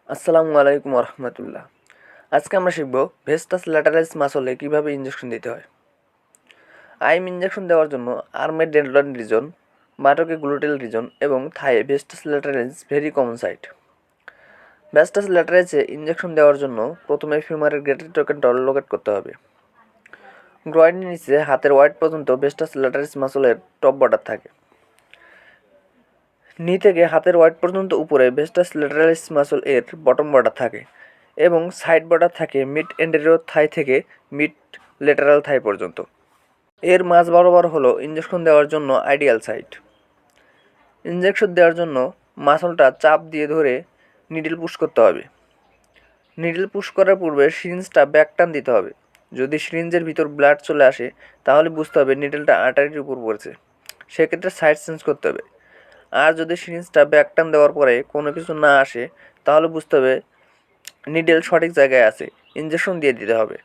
আসসালামু আলাইকুম রহমতুল্লাহ। আজকে আমরা শিখব ভেস্টাস ল্যাটারালিস মাসলে কীভাবে ইঞ্জেকশন দিতে হয়। আইম ইঞ্জেকশন দেওয়ার জন্য আর্মে ডেন্ড্রন রিজন, বাটকে গ্লুটেল রিজন এবং থায়ে ভেস্টাস ল্যাটারালিস ভেরি কমন সাইট। ভেস্টাস ল্যাটারালিসে ইঞ্জেকশন দেওয়ার জন্য প্রথমে ফিউমারের গ্রেটার টোকেনটল লোকেট করতে হবে। গ্রয়েনের নিচে হাতের ওয়াইড পর্যন্ত ভেস্টাস ল্যাটারালিস মাসলের টপ বর্ডার থাকে। নি থেকে হাতের ওয়াইড পর্যন্ত উপরে ভেস্টাস ল্যাটারালিস মাসল এর বটম বর্ডার থাকে এবং সাইড বর্ডার থাকে মিড এন্টেরিয়র থাই থেকে মিড লেটারাল থাই পর্যন্ত। এর মাঝ বরাবর হলো ইঞ্জেকশন দেওয়ার জন্য আইডিয়াল সাইট। ইঞ্জেকশন দেওয়ার জন্য মাসলটা চাপ দিয়ে ধরে নিডল পুশ করতে হবে। নিডল পুশ করার পূর্বে সিরিঞ্জটা ব্যাক টান দিতে হবে। যদি সিরিঞ্জের ভিতর ব্লাড চলে আসে তাহলে বুঝতে হবে নিডলটা আর্টারির উপর পড়েছে, সেক্ষেত্রে সাইড চেঞ্জ করতে হবে। আর যদি সিরিঞ্জটা ব্যাক টান দেওয়ার পরে কোনো কিছু না আসে তাহলে বুঝতে হবে নিডল সঠিক জায়গায় আছে, ইঞ্জেকশন দিয়ে দিতে হবে।